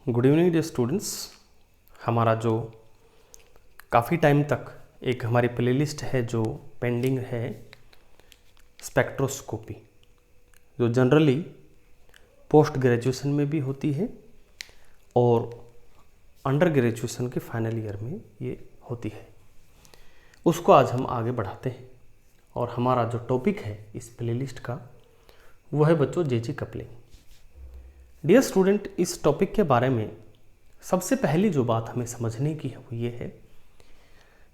Good evening dear students. हमारा जो काफ़ी टाइम तक एक हमारी प्लेलिस्ट है जो पेंडिंग है, स्पेक्ट्रोस्कोपी, जो जनरली पोस्ट ग्रेजुएशन में भी होती है और अंडर ग्रेजुएशन के फाइनल ईयर में ये होती है, उसको आज हम आगे बढ़ाते हैं। और हमारा जो टॉपिक है इस प्लेलिस्ट का वो है बच्चों जे कपलिंग। डियर स्टूडेंट, इस टॉपिक के बारे में सबसे पहली जो बात हमें समझने की है वो ये है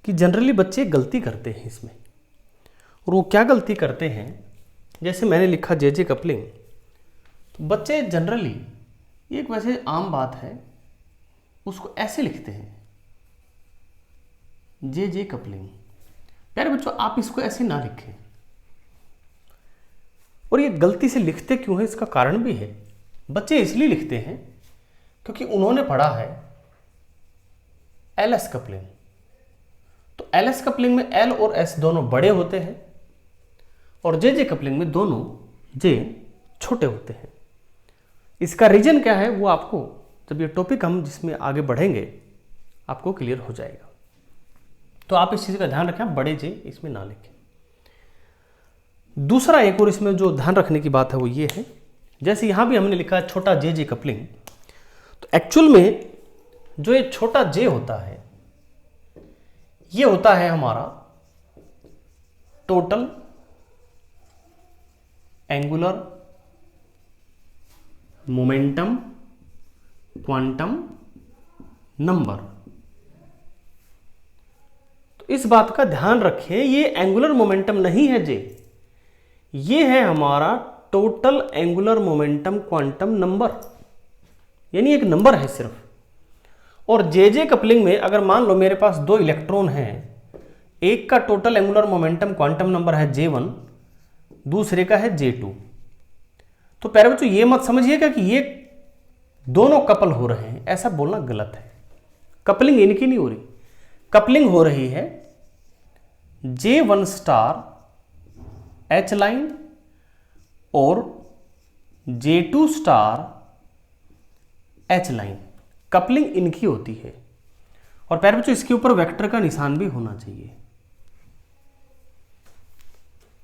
कि जनरली बच्चे गलती करते हैं इसमें। और वो क्या गलती करते हैं, जैसे मैंने लिखा जे कपलिंग, तो बच्चे जनरली, एक वैसे आम बात है, उसको ऐसे लिखते हैं जे कपलिंग। प्यारे बच्चों, आप इसको ऐसे ना लिखें। और ये गलती से लिखते क्यों है, इसका कारण भी है। बच्चे इसलिए लिखते हैं क्योंकि उन्होंने पढ़ा है एल एस कपलिंग। तो एल एस कपलिंग में एल और एस दोनों बड़े होते हैं और जे कपलिंग में दोनों जे छोटे होते हैं। इसका रीजन क्या है वो आपको जब ये टॉपिक हम जिसमें आगे बढ़ेंगे आपको क्लियर हो जाएगा। तो आप इस चीज़ का ध्यान रखें, बड़े जे इसमें ना लिखें। दूसरा एक और इसमें जो ध्यान रखने की बात है वो ये है, जैसे यहां भी हमने लिखा है छोटा जे कपलिंग, तो एक्चुअल में जो ये छोटा जे होता है ये होता है हमारा total angular momentum quantum number. तो इस बात का ध्यान रखें, ये एंगुलर मोमेंटम नहीं है जे, ये है हमारा total angular momentum quantum number, यानी एक नंबर है सिर्फ। और जे कपलिंग में अगर मान लो मेरे पास दो इलेक्ट्रॉन हैं, एक का total angular momentum quantum number है J1, दूसरे का है J2, तो प्यारे बच्चों ये मत समझिएगा कि ये दोनों कपल हो रहे हैं, ऐसा बोलना गलत है। कपलिंग इनकी नहीं हो रही, कपलिंग हो रही है J1 स्टार H लाइन और J2 star H line, coupling इनकी होती है। और प्यारे बच्चों इसके ऊपर वेक्टर का निशान भी होना चाहिए।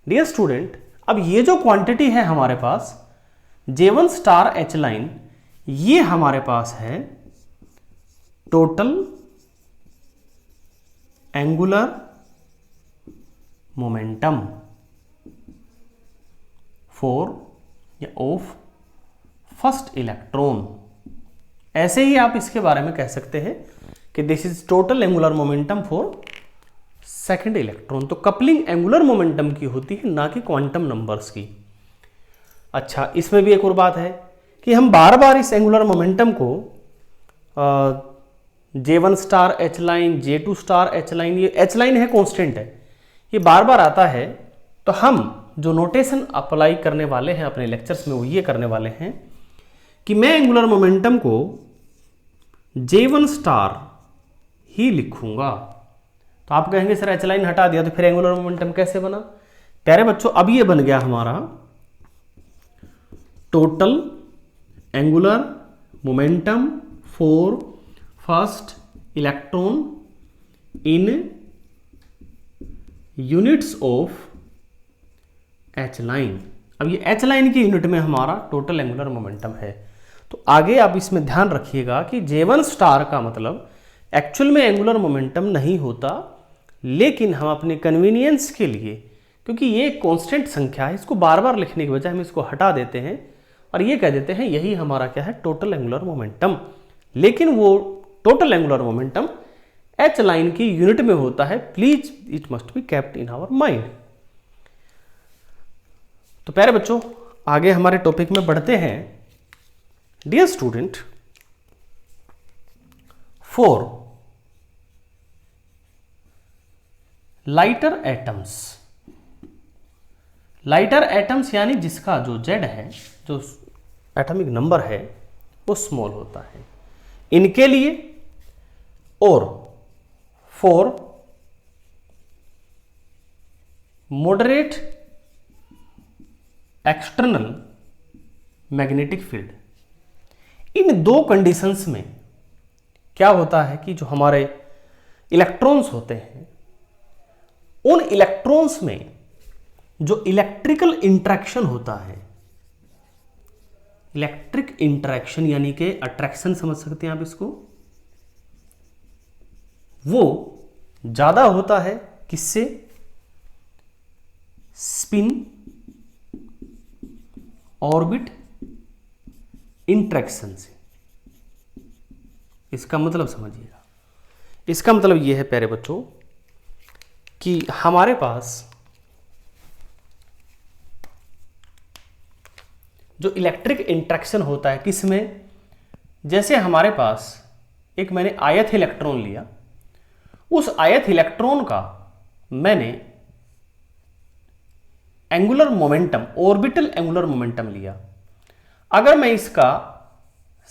डियर स्टूडेंट, अब ये जो क्वांटिटी है हमारे पास J1 स्टार H लाइन, ये हमारे पास है टोटल एंगुलर मोमेंटम फॉर या ऑफ फर्स्ट इलेक्ट्रॉन। ऐसे ही आप इसके बारे में कह सकते हैं कि this is total angular momentum for second electron. तो कपलिंग एंगुलर मोमेंटम की होती है, ना कि क्वांटम नंबर्स की। अच्छा, इसमें भी एक और बात है कि हम बार बार इस एंगुलर मोमेंटम को J1 star H line, J2 star H line, ये H लाइन है कांस्टेंट है, ये बार बार आता है। तो हम जो नोटेशन अप्लाई करने वाले हैं अपने लेक्चर्स में वो ये करने वाले हैं कि मैं एंगुलर मोमेंटम को J1 स्टार ही लिखूंगा। तो आप कहेंगे सर H लाइन हटा दिया तो फिर एंगुलर मोमेंटम कैसे बना? प्यारे बच्चों, अब ये बन गया हमारा total angular momentum for first electron in units of H line. अब ये H लाइन की यूनिट में हमारा टोटल एंगुलर मोमेंटम है। तो आगे आप इसमें ध्यान रखिएगा कि J1 स्टार का मतलब एक्चुअल में एंगुलर मोमेंटम नहीं होता, लेकिन हम अपने कन्वीनियंस के लिए, क्योंकि ये कांस्टेंट संख्या है, इसको बार बार लिखने की बजाय हम इसको हटा देते हैं और ये कह देते हैं यही हमारा क्या है, टोटल एंगुलर मोमेंटम। लेकिन वो total angular momentum H line की यूनिट में होता है। Please it must be kept in our mind. तो प्यारे बच्चों, आगे हमारे टॉपिक में बढ़ते हैं। Dear student, for lighter atoms, lighter atoms यानी जिसका जो Z है, जो एटॉमिक नंबर है वो स्मॉल होता है, इनके लिए, और for moderate external magnetic field, इन दो कंडीशंस में क्या होता है कि जो हमारे इलेक्ट्रॉन्स होते हैं, उन इलेक्ट्रॉन्स में जो इलेक्ट्रिकल इंटरेक्शन होता है, इलेक्ट्रिक इंटरेक्शन यानी कि अट्रैक्शन समझ सकते हैं आप इसको, वो ज्यादा होता है किससे? स्पिन ऑर्बिट इंटरेक्शन से। इसका मतलब समझिएगा, इसका मतलब यह है प्यारे बच्चों कि हमारे पास जो इलेक्ट्रिक इंटरेक्शन होता है किसमें? जैसे हमारे पास एक मैंने आयत इलेक्ट्रॉन लिया, उस आयत इलेक्ट्रॉन का मैंने angular momentum, orbital angular momentum लिया। अगर मैं इसका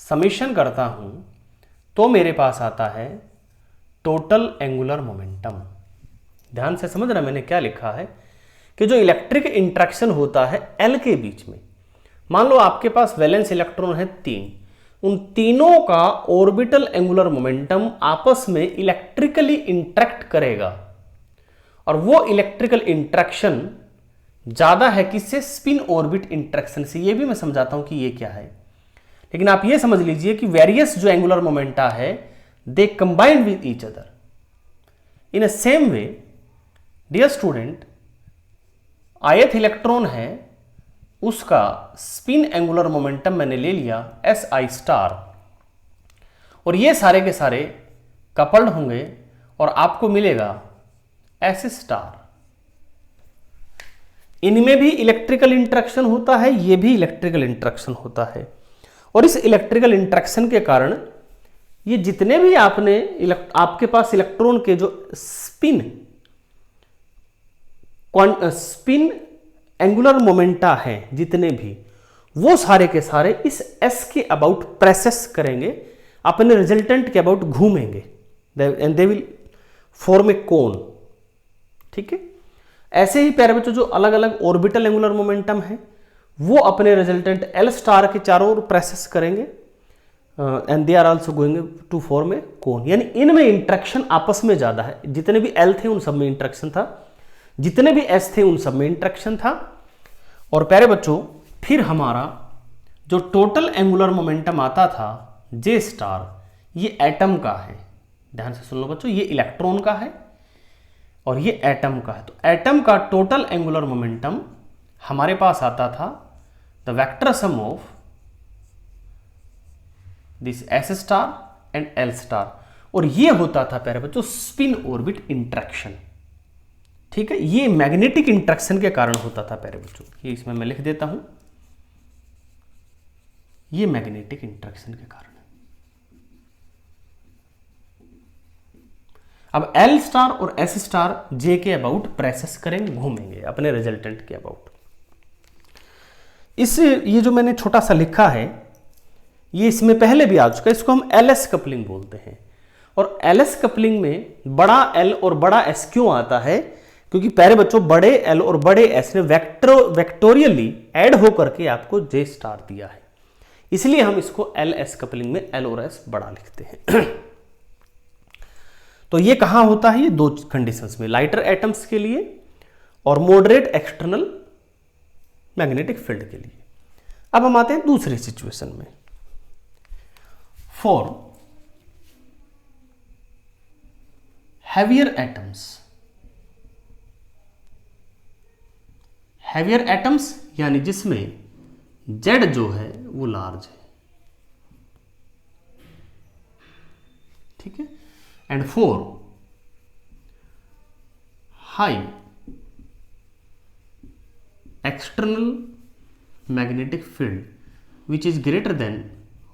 समेशन करता हूं तो मेरे पास आता है टोटल एंगुलर मोमेंटम। ध्यान से समझना मैंने क्या लिखा है कि जो इलेक्ट्रिक इंटरेक्शन होता है एल के बीच में, मान लो आपके पास वैलेंस इलेक्ट्रॉन है 3, उन तीनों का ऑर्बिटल एंगुलर मोमेंटम आपस में इलेक्ट्रिकली इंटरेक्ट करेगा, और वो इलेक्ट्रिकल इंटरेक्शन ज्यादा है किससे? स्पिन ऑर्बिट इंटरेक्शन से। ये भी मैं समझाता हूं कि ये क्या है, लेकिन आप ये समझ लीजिए कि वेरियस जो एंगुलर मोमेंटा है they combined with each other in a same way. Dear student, आयत इलेक्ट्रॉन है, उसका स्पिन एंगुलर मोमेंटम मैंने ले लिया एस आई स्टार, और ये सारे के सारे कपल्ड होंगे और आपको मिलेगा एस स्टार। इनमें भी इलेक्ट्रिकल इंटरेक्शन होता है, ये भी इलेक्ट्रिकल इंटरेक्शन होता है, और इस इलेक्ट्रिकल इंटरेक्शन के कारण ये जितने भी आपके पास इलेक्ट्रॉन के जो स्पिन एंगुलर मोमेंटा हैं जितने भी, वो सारे के सारे इस एस के अबाउट प्रेसेस करेंगे, अपने रिजल्टेंट के अबाउट घूमेंगे, and they will form a कोन। ठीक है, ऐसे ही प्यारे बच्चों जो अलग अलग ऑर्बिटल एंगुलर मोमेंटम है वो अपने रिजल्टेंट एल स्टार के चारों ओर प्रेसेस करेंगे, and they are also going to form a cone. यानी इनमें इंटरेक्शन आपस में ज्यादा है, जितने भी एल थे उन सब में इंटरेक्शन था, जितने भी एस थे उन सब में इंटरेक्शन था। और प्यारे बच्चों फिर हमारा जो टोटल एंगुलर मोमेंटम आता था जे स्टार, ये एटम का है। ध्यान से सुन लो बच्चों, ये इलेक्ट्रॉन का है और ये एटम का है। तो एटम का टोटल एंगुलर मोमेंटम हमारे पास आता था the vector sum of this S star and L star, और ये होता था प्यारे बच्चों स्पिन ऑर्बिट इंटरेक्शन। ठीक है, ये मैग्नेटिक इंटरेक्शन के कारण होता था प्यारे बच्चों, ये इसमें मैं लिख देता हूं, ये मैग्नेटिक इंटरेक्शन के कारण है। अब एल स्टार और एस स्टार जे के अबाउट प्रेसेस करेंगे, घूमेंगे अपने रिजल्टेंट के अबाउट। ये जो मैंने छोटा सा लिखा है ये इसमें पहले भी आ चुका है, इसको हम एल एस कपलिंग बोलते हैं। और एल एस कपलिंग में बड़ा एल और बड़ा एस क्यों आता है? क्योंकि प्यारे बच्चों बड़े एल और बड़े एस ने वेक्टोरियली ऐड होकर के आपको जे स्टार दिया है, इसलिए हम इसको एल एस कपलिंग में एल और एस बड़ा लिखते हैं। तो ये कहां होता है? ये दो कंडीशंस में, लाइटर एटम्स के लिए और मॉडरेट एक्सटर्नल मैग्नेटिक फील्ड के लिए। अब हम आते हैं दूसरी सिचुएशन में। फॉर हैवियर एटम्स यानी जिसमें Z जो है वो लार्ज है, ठीक है, and for high external magnetic field which is greater than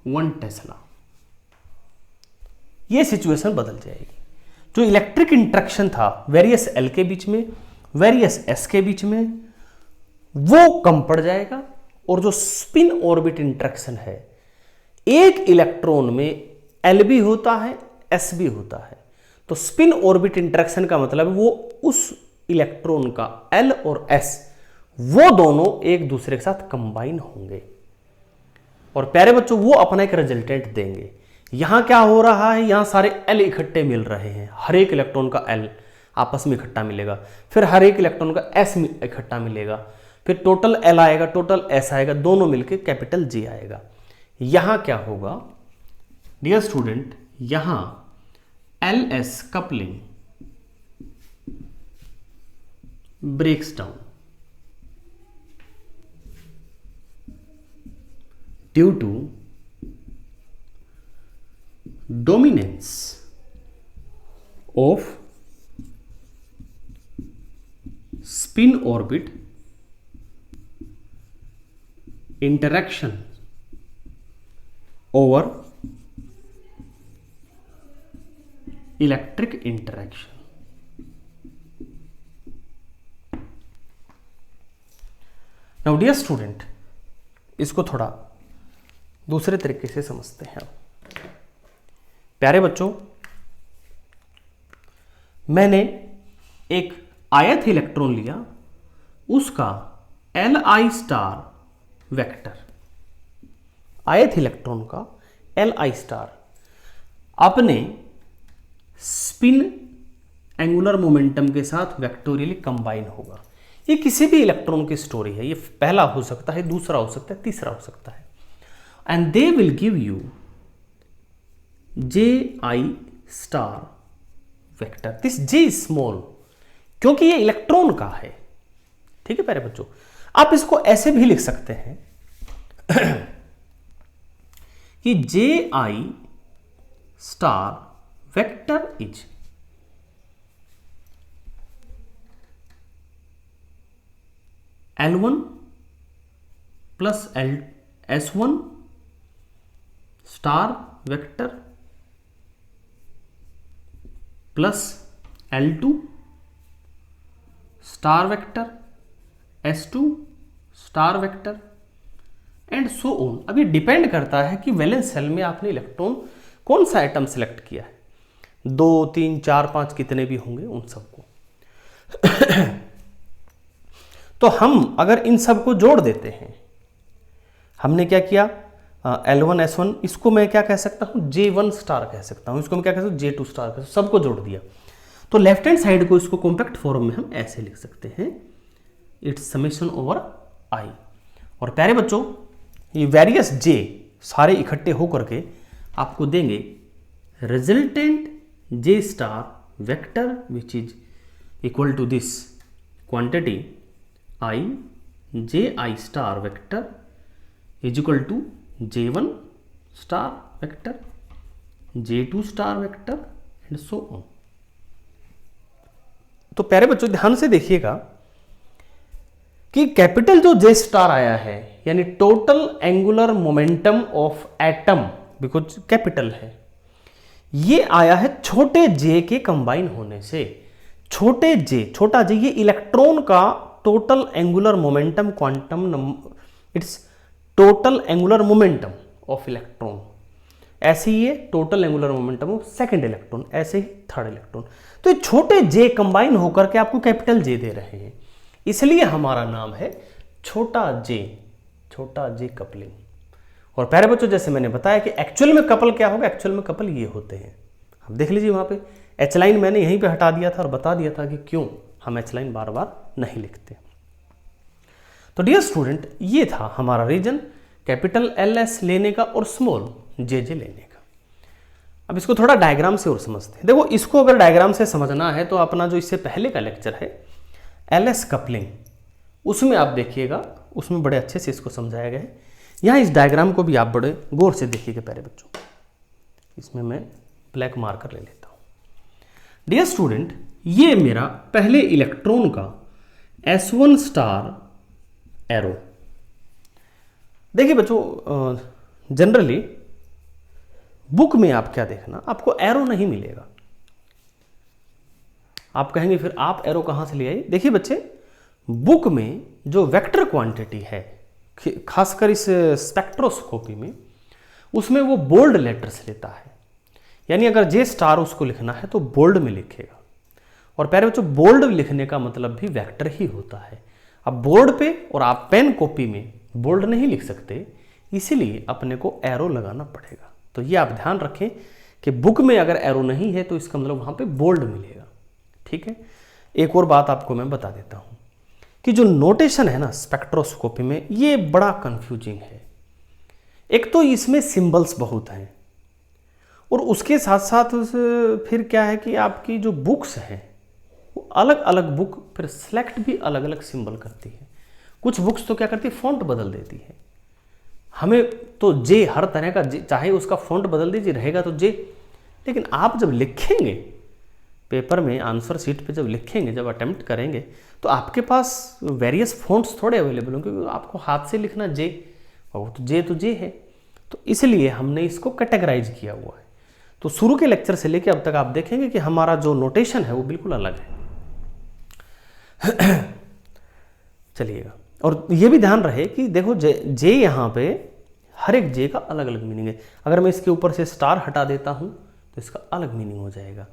1 Tesla, ये सिचुएशन बदल जाएगी। जो इलेक्ट्रिक इंटरेक्शन था वेरियस एल के बीच में, वेरियस एस के बीच में, वो कम पड़ जाएगा, और जो स्पिन ऑर्बिट इंटरेक्शन है, एक इलेक्ट्रॉन में एल भी होता है एस भी होता है, तो स्पिन ऑर्बिट इंटरेक्शन का मतलब वो उस इलेक्ट्रॉन का एल और एस वो दोनों एक दूसरे के साथ कंबाइन होंगे। और प्यारे बच्चों वो अपना एक रिजल्टेंट देंगे। यहां क्या हो रहा है, यहां सारे एल इकट्ठे मिल रहे हैं, हर एक इलेक्ट्रॉन का एल आपस में इकट्ठा मिलेगा, फिर हर एक इलेक्ट्रॉन का एस इकट्ठा मिलेगा, फिर टोटल एल आएगा, टोटल एस आएगा, दोनों मिलके कैपिटल जे आएगा। यहां क्या होगा डियर स्टूडेंट, यहां L S coupling breaks down due to dominance of spin orbit interaction over electric interaction। Now dear student, इसको थोड़ा दूसरे तरीके से समझते हैं। प्यारे बच्चों, मैंने एक आयत इलेक्ट्रॉन लिया, उसका एल आई स्टार वेक्टर, आयत इलेक्ट्रॉन का एल आई स्टार अपने स्पिन एंगुलर मोमेंटम के साथ वेक्टोरियली कंबाइन होगा। ये किसी भी इलेक्ट्रॉन की स्टोरी है, ये पहला हो सकता है, दूसरा हो सकता है, तीसरा हो सकता है, and they will give you J I star vector. This J small, क्योंकि ये इलेक्ट्रॉन का है। ठीक है प्यारे बच्चों, आप इसको ऐसे भी लिख सकते हैं कि J I star vector is L1 plus S1 star vector plus L2 star vector, S2 star vector and so on. अब ये डिपेंड करता है कि वैलेंस शेल में आपने इलेक्ट्रॉन कौन सा एटम सेलेक्ट किया है, 2, 3, 4, 5 कितने भी होंगे उन सबको। तो हम अगर इन सबको जोड़ देते हैं, हमने क्या किया, L1 S1, इसको मैं क्या कह सकता हूं, J1 स्टार कह सकता हूं, इसको मैं क्या कह सकता हूं, J2 स्टार कह सकता हूं, सबको जोड़ दिया। तो लेफ्ट हैंड साइड को इसको कॉम्पैक्ट फॉर्म में हम ऐसे लिख सकते हैं, इट्स समेशन ओवर I। और प्यारे बच्चों, ये वेरियस J सारे इकट्ठे होकर के आपको देंगे resultant J star vector which is equal to this quantity I J I star vector is equal to J1 star vector, J2 star vector and so on. तो प्यारे बच्चों ध्यान से देखिएगा कि कैपिटल जो J स्टार आया है, यानी total angular momentum of atom, because capital है, ये आया है छोटे J के कंबाइन होने से। छोटे J, छोटा J, ये इलेक्ट्रॉन का total angular momentum quantum number, it's total angular momentum of electron. ऐसे ही ये total angular momentum of second electron, ऐसे ही थर्ड इलेक्ट्रॉन। तो ये छोटे J कंबाइन होकर के आपको कैपिटल J दे रहे हैं, इसलिए हमारा नाम है छोटा J कपलिंग। और प्यारे बच्चों जैसे मैंने बताया कि एक्चुअल में कपल क्या होगा, एक्चुअल में कपल ये होते हैं। अब देख लीजिए वहां पे एच लाइन मैंने यहीं पे हटा दिया था और बता दिया था कि क्यों हम एच लाइन बार बार नहीं लिखते। तो डियर स्टूडेंट, ये था हमारा रीजन कैपिटल LS लेने का और स्मॉल JJ लेने का। अब इसको थोड़ा डायग्राम से और समझते हैं। देखो, इसको अगर डायग्राम से समझना है तो अपना जो इससे पहले का लेक्चर है LS कपलिंग, उसमें आप देखिएगा, उसमें बड़े अच्छे से इसको समझाया गया है। यहाँ इस डायग्राम को भी आप बड़े गौर से देखिएगा प्यारे बच्चों। इसमें मैं ब्लैक मार्कर ले लेता हूँ। डियर स्टूडेंट, ये मेरा पहले इलेक्ट्रॉन का S1 स्टार एरो। देखिए बच्चों, जनरली बुक में आप क्या देखना, आपको एरो नहीं मिलेगा। आप कहेंगे फिर आप एरो कहां से ले आए? देखिए बच्चे, बुक में जो वेक्टर क्वांटिटी है, खासकर इस स्पेक्ट्रोस्कोपी में, उसमें वो बोल्ड लेटर्स लेता है। यानी अगर J स्टार उसको लिखना है तो बोल्ड में लिखेगा। और प्यारे बच्चों, बोल्ड लिखने का मतलब भी वेक्टर ही होता है। अब बोर्ड पे और आप पेन कॉपी में बोल्ड नहीं लिख सकते, इसीलिए अपने को एरो लगाना पड़ेगा। तो ये आप ध्यान रखें कि बुक में अगर एरो नहीं है तो इसका मतलब वहाँ पे बोल्ड मिलेगा। ठीक है, एक और बात आपको मैं बता देता हूँ कि जो नोटेशन है ना स्पेक्ट्रोस्कोपी में, ये बड़ा कंफ्यूजिंग है। एक तो इसमें सिंबल्स बहुत हैं और उसके साथ साथ फिर क्या है कि आपकी जो बुक्स हैं वो अलग अलग बुक फिर सेलेक्ट भी अलग अलग सिंबल करती है। कुछ बुक्स तो क्या करती है, फ़ॉन्ट बदल देती है। हमें तो जे हर तरह का जे, चाहे उसका फ़ॉन्ट बदल दीजिए रहेगा तो जे, लेकिन आप जब लिखेंगे पेपर में, आंसर शीट पे जब लिखेंगे, जब अटेम्प्ट करेंगे, तो आपके पास वेरियस फ़ॉन्ट्स थोड़े अवेलेबल होंगे, क्योंकि आपको हाथ से लिखना जे, और तो जे है। तो इसलिए हमने इसको कैटेगराइज किया हुआ है। तो शुरू के लेक्चर से लेकर अब तक आप देखेंगे कि हमारा जो नोटेशन है वो बिल्कुल अलग है। चलिएगा, और ये भी ध्यान रहे कि देखो जे यहाँ पे हर एक जे का अलग अलग मीनिंग है। अगर मैं इसके ऊपर से स्टार हटा देता हूँ तो इसका अलग मीनिंग हो जाएगा।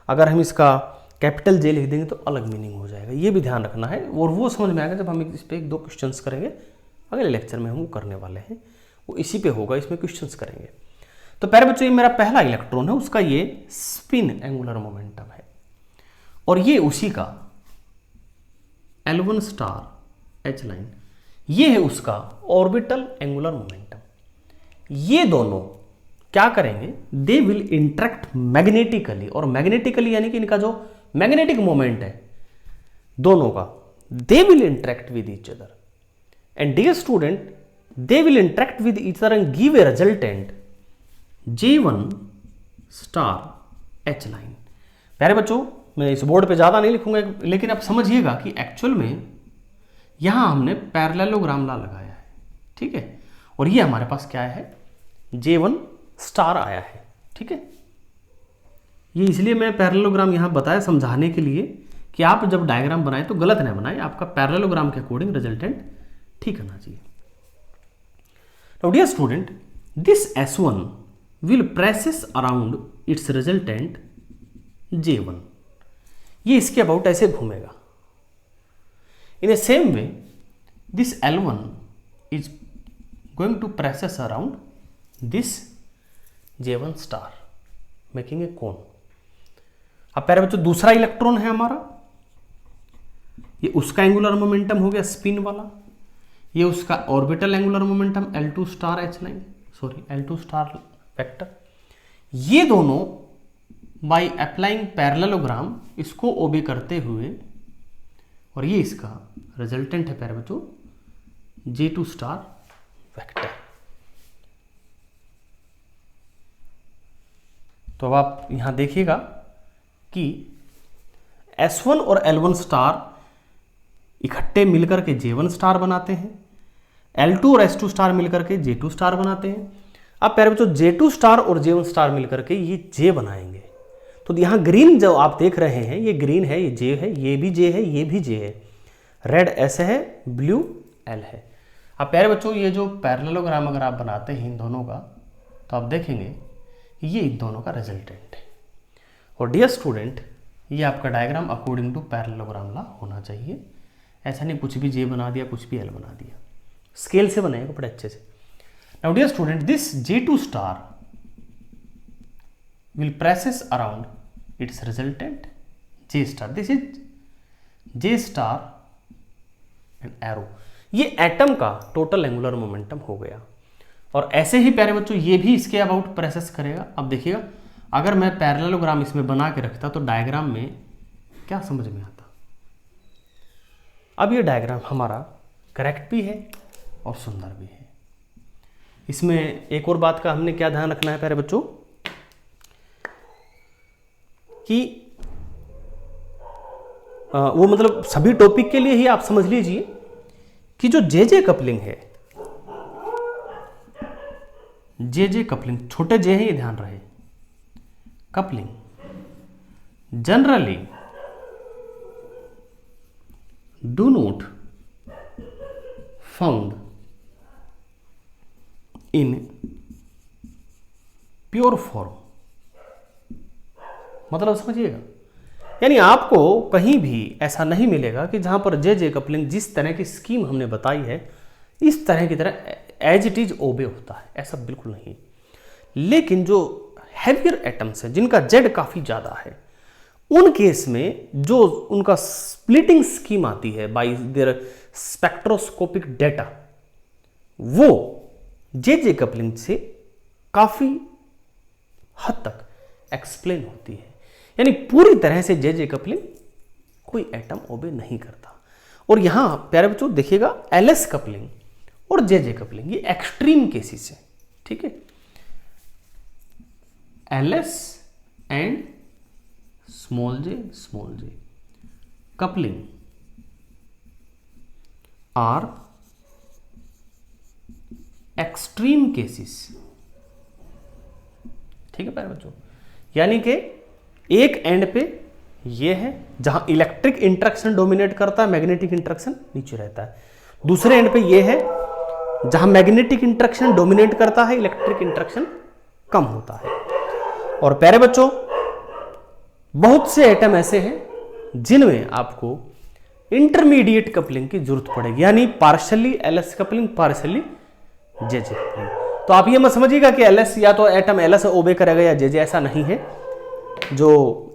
अगर हम इसका कैपिटल जे लिख देंगे तो अलग मीनिंग हो जाएगा। ये भी ध्यान रखना है, और वो समझ में आएगा जब हम इस पर 1-2 क्वेश्चंस करेंगे। अगले लेक्चर में हम वो करने वाले हैं, वो इसी पे होगा, इसमें क्वेश्चंस करेंगे। तो प्यारे बच्चों, ये मेरा पहला इलेक्ट्रॉन है, उसका ये स्पिन एंगुलर मोमेंटम है, और ये उसी का L1 स्टार H लाइन, ये है उसका ऑर्बिटल एंगुलर मोमेंटम। ये दोनों क्या करेंगे, दे विल इंटरेक्ट मैग्नेटिकली, और मैग्नेटिकली यानी कि इनका जो मैग्नेटिक मोमेंट है दोनों का, they will interact with each other and dear student, they will interact with each other and give a resultant J1 star H line. प्यारे बच्चों, मैं इस बोर्ड पे ज़्यादा नहीं लिखूंगा, लेकिन आप समझिएगा कि एक्चुअल में यहाँ हमने पैरेललोग्राम ला लगाया है। ठीक है, और ये हमारे पास क्या है, J1 स्टार आया है। ठीक है, ये इसलिए मैं पैरेललोग्राम यहाँ बताया समझाने के लिए कि आप जब डायग्राम बनाए तो गलत नहीं बनाए, आपका पैरेललोग्राम के अकॉर्डिंग रिजल्टेंट ठीक आना चाहिए। Now dear student, this S1 will presses around its resultant J1, ये इसके अबाउट ऐसे घूमेगा। In a same way this L1 is going to presses around this J1 star making a cone. अब प्यारे बच्चों, दूसरा इलेक्ट्रॉन है हमारा, ये उसका एंगुलर मोमेंटम हो गया स्पिन वाला, ये उसका orbital angular momentum L2 star H line, sorry L2 star vector. ये दोनों बाय अप्लाइंग पैरेललोग्राम इसको ओबे करते हुए, और ये इसका रिजल्टेंट है प्यारे बच्चों J2 स्टार वेक्टर। तो अब आप यहां देखिएगा कि S1 और L1 स्टार इकट्ठे मिलकर के J1 स्टार बनाते हैं, L2 और S2 स्टार मिलकर के J2 स्टार बनाते हैं। अब प्यारे बच्चों, J2 स्टार और J1 स्टार मिलकर के ये J बनाएंगे। तो यहाँ ग्रीन जो आप देख रहे हैं, ये ग्रीन है, ये J है, ये भी J है, ये भी J है, रेड S है, ब्लू L है। अब प्यारे बच्चों, ये जो पैरेललोग्राम अगर आप बनाते हैं इन दोनों का, तो आप देखेंगे ये इन दोनों का रिजल्टेंट है। और डियर स्टूडेंट, ये आपका डायग्राम अकॉर्डिंग टू पैरेललोग्राम ला होना चाहिए। ऐसा नहीं कुछ भी J बना दिया, कुछ भी L बना दिया, स्केल से बनाएगा बड़े अच्छे से। Now dear student, this J2 star will presses around its resultant J star. This is J star and arrow. ये एटम का टोटल एंगुलर मोमेंटम हो गया। और ऐसे ही प्यारे बच्चों, ये भी इसके अबाउट प्रेसेस करेगा। अब देखिएगा, अगर मैं पैरेललोग्राम इसमें बना के रखता तो डायग्राम में क्या समझ में आता। अब ये डायग्राम हमारा करेक्ट भी है और सुंदर भी है। इसमें एक और बात का हमने क्या ध्यान रखना है प्यारे बच्चों, कि वो मतलब सभी टॉपिक के लिए ही आप समझ लीजिए कि जो जे कपलिंग है, जे कपलिंग, छोटे जे है ये ध्यान रहे, coupling generally do not found in pure form. मतलब समझिएगा, यानी आपको कहीं भी ऐसा नहीं मिलेगा कि जहां पर जे कपलिंग जिस तरह की स्कीम हमने बताई है इस तरह की तरह एज इट इज ओबे होता है, ऐसा बिल्कुल नहीं। लेकिन जो हैवियर एटम्स है जिनका जेड काफी ज्यादा है, उन केस में जो उनका स्प्लिटिंग स्कीम आती है बाय देयर स्पेक्ट्रोस्कोपिक डेटा, वो जे कपलिंग से काफी हद तक एक्सप्लेन होती है। यानी पूरी तरह से जे कपलिंग कोई एटम ओबे नहीं करता। और यहां प्यारे बच्चों देखिएगा, एलएस कपलिंग और जे कपलिंग ये एक्सट्रीम केसेस है, ठीक है। LS and small J coupling are extreme cases, ठीक है प्यारे बच्चों। यानी कि एक एंड पे ये है जहां इलेक्ट्रिक इंटरेक्शन डोमिनेट करता है, मैग्नेटिक इंटरेक्शन नीचे रहता है। दूसरे एंड पे ये है जहां मैग्नेटिक इंटरेक्शन डोमिनेट करता है, इलेक्ट्रिक इंटरेक्शन कम होता है। और प्यारे बच्चों, बहुत से एटम ऐसे हैं जिनमें आपको इंटरमीडिएट कपलिंग की जरूरत पड़ेगी, यानी partially LS coupling, partially J coupling. तो आप ये मत समझिएगा कि एलएस या तो एटम एलएस ओबे करेगा या जे, ऐसा नहीं है। जो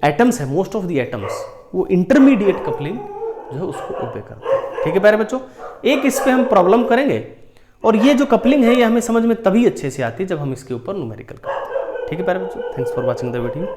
एटम्स है, मोस्ट ऑफ द एटम्स, वो इंटरमीडिएट कपलिंग जो है उसको ओबे करते हैं, ठीक है प्यारे बच्चों। एक इस पे हम प्रॉब्लम करेंगे, और ये जो कपलिंग है ये हमें समझ में तभी अच्छे से आती है जब हम इसके ऊपर न्यूमेरिकल करते हैं, ठीक है प्यारे बच्चों। Thanks for watching the video.